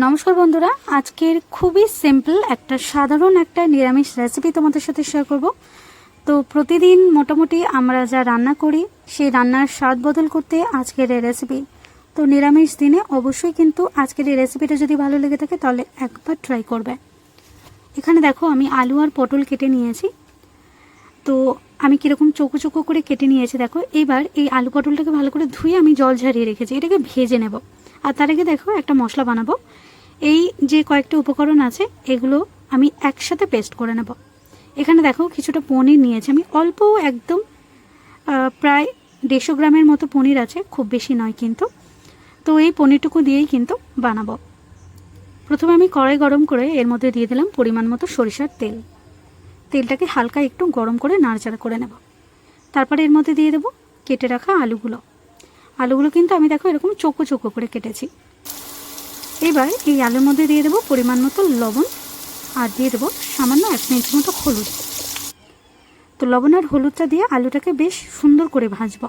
নমস্কার বন্ধুরা, আজকের খুবই সিম্পল একটা সাধারণ একটা নিরামিষ রেসিপি তোমাদের সাথে শেয়ার করব। তো প্রতিদিন মোটামুটি আমরা যা রান্না করি সেই রান্নার স্বাদ বদল করতে আজকের এই রেসিপি। তো নিরামিষ দিনে অবশ্যই কিন্তু আজকের এই রেসিপিটা যদি ভালো লেগে থাকে তাহলে একবার ট্রাই করবে। এখানে দেখো আমি আলু আর পটল কেটে নিয়েছি। তো আমি কীরকম চৌকো চৌকো করে কেটে নিয়েছি দেখো। এবার এই আলু পটলটাকে ভালো করে ধুয়ে আমি জল ঝরিয়ে রেখেছি, এটাকে ভেজে নেব। আর তার আগে দেখো একটা মশলা বানাবো। এই যে কয়েকটা উপকরণ আছে এগুলো আমি একসাথে পেস্ট করে নেব। এখানে দেখো কিছুটা পনির নিয়েছি আমি, অল্প একদম প্রায় 150 গ্রামের মতো পনির আছে, খুব বেশি নয় কিন্তু। তো এই পনিরটুকু দিয়েই কিন্তু বানাবো। প্রথমে আমি কড়াই গরম করে এর মধ্যে দিয়ে দিলাম পরিমাণ মতো সরিষার তেল। তেলটাকে হালকা একটু গরম করে নাড়াচাড়া করে নেব। তারপরে এর মধ্যে দিয়ে দেবো কেটে রাখা আলুগুলো কিন্তু আমি দেখো এরকম চৌকো চৌকো করে কেটেছি। এবার এই আলুর মধ্যে দিয়ে দেবো পরিমাণ মতো লবণ আর দিয়ে দেবো সামান্য 1 মিনিট মতো হলুদ। তো লবণ আর হলুদটা দিয়ে আলুটাকে বেশ সুন্দর করে ভাজবো।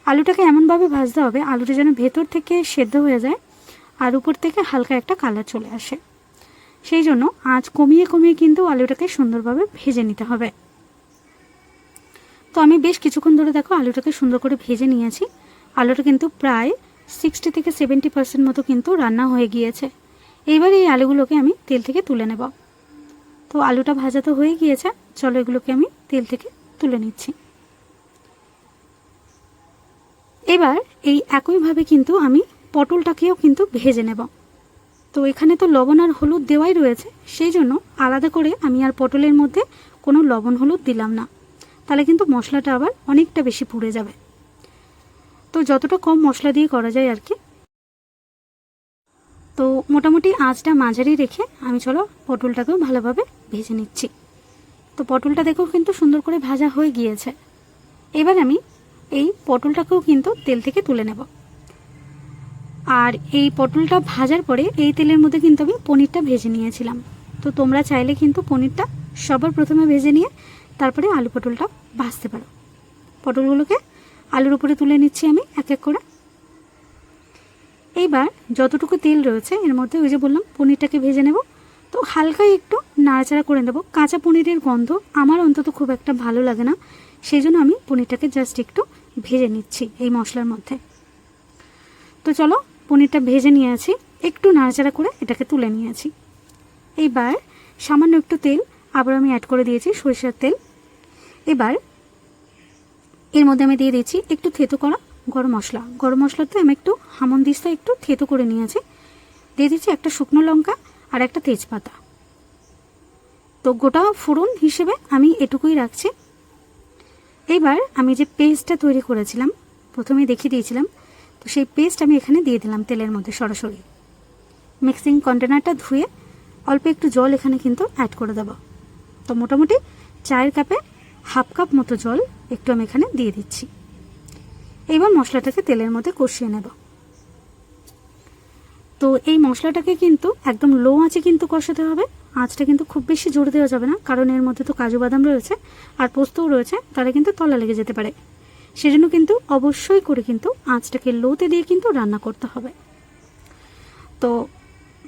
আলুটাকে এমনভাবে ভাজতে হবে আলুটা যেন ভেতর থেকে সেদ্ধ হয়ে যায় আর উপর থেকে হালকা একটা কালার চলে আসে। সেই জন্য আঁচ কমিয়ে কমিয়ে কিন্তু আলুটাকে সুন্দরভাবে ভেজে নিতে হবে। তো আমি বেশ কিছুক্ষণ ধরে দেখো আলুটাকে সুন্দর করে ভেজে নিয়েছি। আলুটা কিন্তু প্রায় 60 থেকে 70% মতো কিন্তু রান্না হয়ে গিয়েছে। এইবার এই আলুগুলোকে আমি তেল থেকে তুলে নেব। তো আলুটা ভাজা তো হয়ে গিয়েছে, চলো এগুলোকে আমি তেল থেকে তুলে নিচ্ছি। এবার এই একইভাবে কিন্তু আমি পটলটাকেও কিন্তু ভেজে নেব। তো এখানে তো লবণ আর হলুদ দেওয়াই রয়েছে, সেই জন্য আলাদা করে আমি আর পটলের মধ্যে কোনো লবণ হলুদ দিলাম না, তাহলে কিন্তু মশলাটা আবার অনেকটা বেশি পুড়ে যাবে। তো যতটা কম মশলা দিয়ে করা যায় আর কি। তো মোটামুটি আঁচটা মাঝারি রেখে আমি চলো পটলটাকেও ভালোভাবে ভেজে নিচ্ছি। তো পটলটা দেখো কিন্তু সুন্দর করে ভাজা হয়ে গিয়েছে। এবার আমি এই পটলটাকেও কিন্তু তেল থেকে তুলে নেব। আর এই পটলটা ভাজার পরে এই তেলের মধ্যে কিন্তু আমি পনিরটা ভেজে নিয়েছিলাম। তো তোমরা চাইলে কিন্তু পনিরটা সবার প্রথমে ভেজে নিয়ে তারপরে আলু পটলটা ভাজতে পারো। পটলগুলোকে আলুর উপরে তুলে নিচ্ছি আমি এক এক করে। এইবার যতটুকু তেল রয়েছে এর মধ্যে ওই যে বললাম পনিরটাকে ভেজে নেব। তো হালকা একটু নাড়াচাড়া করে নেব। কাঁচা পনিরের গন্ধ আমার অন্তত খুব একটা ভালো লাগে না, সেই জন্য আমি পনিরটাকে জাস্ট একটু ভেজে নিচ্ছি এই মশলার মধ্যে। তো চলো পনিরটা ভেজে নিয়েছি, একটু নাড়াচাড়া করে এটাকে তুলে নিয়েছি। এইবার সামান্য একটু তেল আবার আমি অ্যাড করে দিয়েছি, সরিষার তেল। এবার এর মধ্যে আমি দিয়ে দিচ্ছি একটু থেতো করা গরম মশলাতে আমি একটু হামনদিস্তা একটু থেতো করে নিয়েছি। দিয়ে দিচ্ছি একটা শুকনো লঙ্কা আর একটা তেজপাতা। তো গোটা ফোড়ন হিসেবে আমি এটুকুই রাখছি। এইবার আমি যে পেস্টটা তৈরি করেছিলাম প্রথমে দেখিয়ে দিয়েছিলাম, তো সেই পেস্ট আমি এখানে দিয়ে দিলাম তেলের মধ্যে সরাসরি। মিক্সিং কন্টেনারটা ধুয়ে অল্প একটু জল এখানে কিন্তু অ্যাড করে দেব। তো মোটামুটি 4 কাপে 1/2 কাপ মতো জল একটু আমি এখানে দিয়ে দিচ্ছি। এইবার মশলাটাকে তেলের মধ্যে কষিয়ে নেব। তো এই মশলাটাকে কিন্তু একদম লো আঁচে কিন্তু কষাতে হবে। আঁচটা কিন্তু খুব বেশি জোর দেওয়া যাবে না, কারণ এর মধ্যে তো কাজু বাদাম রয়েছে আর পোস্তও রয়েছে, তাহলে কিন্তু তলা লেগে যেতে পারে। সেজন্য কিন্তু অবশ্যই করে কিন্তু আঁচটাকে লোতে দিয়ে কিন্তু রান্না করতে হবে। তো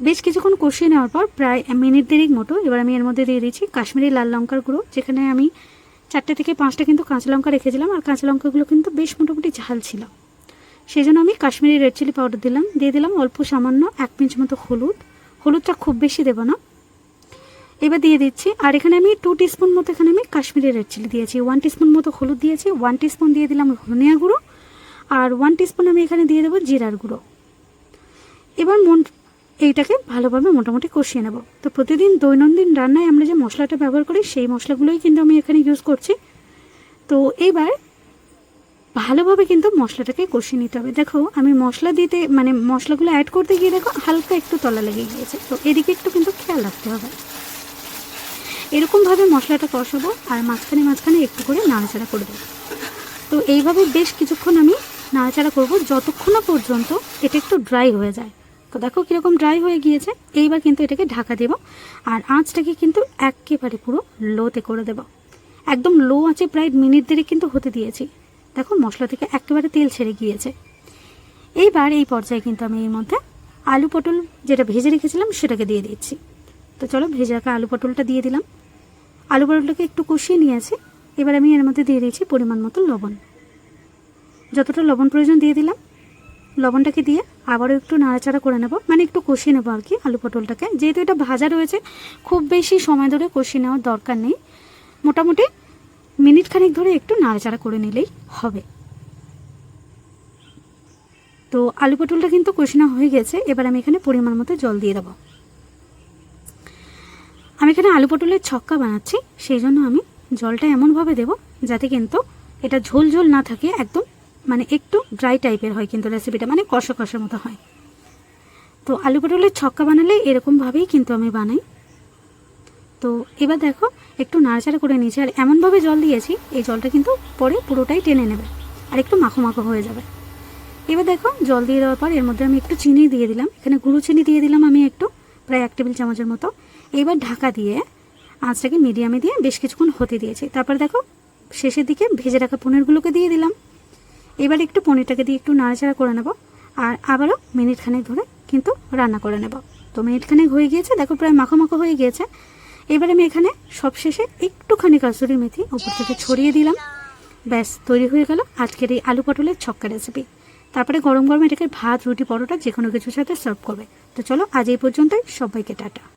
বেশ কিছুক্ষণ কষিয়ে নেওয়ার পর প্রায় মিনিট 1.5 মতো এবার আমি এর মধ্যে দিয়ে দিচ্ছি কাশ্মীরি লাল লঙ্কার গুঁড়ো। যেখানে আমি 4 থেকে 5টা কিন্তু কাঁচা লঙ্কা রেখেছিলাম, আর কাঁচা লঙ্কাগুলো কিন্তু বেশ মোটামুটি ঝাল ছিল, সেই জন্য আমি কাশ্মীরি রেড চিলি পাউডার দিলাম। দিয়ে দিলাম অল্প সামান্য 1 পিঞ্চ মতো হলুদটা খুব বেশি দেব না। এবার দিয়ে দিচ্ছি, আর এখানে আমি 2 টিস্পুন মতো এখানে আমি কাশ্মীরি রেড চিলি দিয়েছি, 1 টিস্পুন মতো হলুদ দিয়েছি, 1 টিস্পুন দিয়ে দিলাম ধনিয়া গুঁড়ো, আর 1 টিস্পুন আমি এখানে দিয়ে দেবো জিরার গুঁড়ো। এবার এইটাকে ভালোভাবে মোটামুটি কষিয়ে নেব। তো প্রতিদিন দৈনন্দিন রান্নায় আমরা যে মশলাটা ব্যবহার করি সেই মশলাগুলোই কিন্তু আমি এখানে ইউজ করছি। তো এবার ভালোভাবে কিন্তু মশলাটাকে কষিয়ে নিতে হবে। দেখো আমি মশলা দিতে মানে মশলাগুলো অ্যাড করতে গিয়ে দেখো হালকা একটু তলা লেগে গিয়েছে, তো এদিকে একটু কিন্তু খেয়াল রাখতে হবে। এরকমভাবে মশলাটা কষাবো আর মাঝখানে একটু করে নাড়াচাড়া করে দেবো। তো এইভাবে বেশ কিছুক্ষণ আমি নাড়াচাড়া করব যতক্ষণ না পর্যন্ত এটা একটু ড্রাই হয়ে যায়। তো দেখো কীরকম ড্রাই হয়ে গিয়েছে। এইবার কিন্তু এটাকে ঢাকা দেব আর আঁচটাকে কিন্তু একেবারে পুরো লোতে করে দেব। একদম লো আঁচে প্রায় মিনিট 1.5 কিন্তু হতে দিয়েছি। দেখো মশলা থেকে একেবারে তেল ছেড়ে গিয়েছে। এইবার এই পর্যায়ে কিন্তু আমি এর মধ্যে আলু পটল যেটা ভেজে রেখেছিলাম সেটাকে দিয়ে দিচ্ছি। তো চলো ভেজে রাখা আলু পটলটা দিয়ে দিলাম। আলু পটলটাকে একটু কষিয়ে নিয়েছি। এবার আমি এর মধ্যে দিয়ে দিয়েছি পরিমাণ মতো লবণ। যতটা লবণ প্রয়োজন দিয়ে দিলাম। লবণটাকে দিয়ে আবারও একটু নাড়াচাড়া করে নেব, মানে একটু কষিয়ে নেবো আর কি আলু পটলটাকে। যেহেতু এটা ভাজা রয়েছে, খুব বেশি সময় ধরে কষিয়ে নেওয়ার দরকার নেই। মোটামুটি মিনিট খানেক ধরে একটু নাড়াচাড়া করে নিলেই হবে। তো আলু পটলটা কিন্তু কষানো হয়ে গেছে। এবার আমি এখানে পরিমাণ মতো জল দিয়ে দেবো। আমি এখানে আলু পটলের ছক্কা বানাচ্ছি, সেই জন্য আমি জলটা এমনভাবে দেব যাতে কিন্তু এটা ঝোল ঝোল না থাকে, একদম মানে একটু ড্রাই টাইপের হয় কিন্তু রেসিপিটা, মানে কষা কষার মতো হয়। তো আলু পটলের ছক্কা বানালে এরকমভাবেই কিন্তু আমি বানাই। তো এবার দেখো একটু নাড়াচাড়া করে নিয়েছি, আর এমনভাবে জল দিয়েছি এই জলটা কিন্তু পরে পুরোটাই টেনে নেবে আর একটু মাখো মাখো হয়ে যাবে। এবার দেখো জল দিয়ে দেওয়ার পর এর মধ্যে আমি একটু চিনি দিয়ে দিলাম। এখানে গুঁড়ো চিনি দিয়ে দিলাম আমি একটু, প্রায় 1 টেবিল চামচের মতো। এবার ঢাকা দিয়ে আঁচটাকে মিডিয়ামে দিয়ে বেশ কিছুক্ষণ হতে দিয়েছি। তারপর দেখো শেষের দিকে ভেজে রাখা পনিরগুলোকে দিয়ে দিলাম। এবার একটু পনিরটাকে দিয়ে একটু নাড়াচাড়া করে নেব, আর আবারও মিনিট খানেক ধরে কিন্তু রান্না করে নেব। তো মিনিট খানেক হয়ে গিয়েছে, দেখো প্রায় মাখো মাখো হয়ে গিয়েছে। এবার আমি এখানে সবশেষে একটুখানি কাসুরি মেথি উপর থেকে ছড়িয়ে দিলাম। ব্যাস তৈরি হয়ে গেল আজকের এই আলু পটলের ছক্কা রেসিপি। তারপরে গরম গরম এটাকে ভাত, রুটি, পরোটা যে কোনো কিছুর সাথে সার্ভ করবে। তো চলো আজ এই পর্যন্তই, সবাইকে টাটা।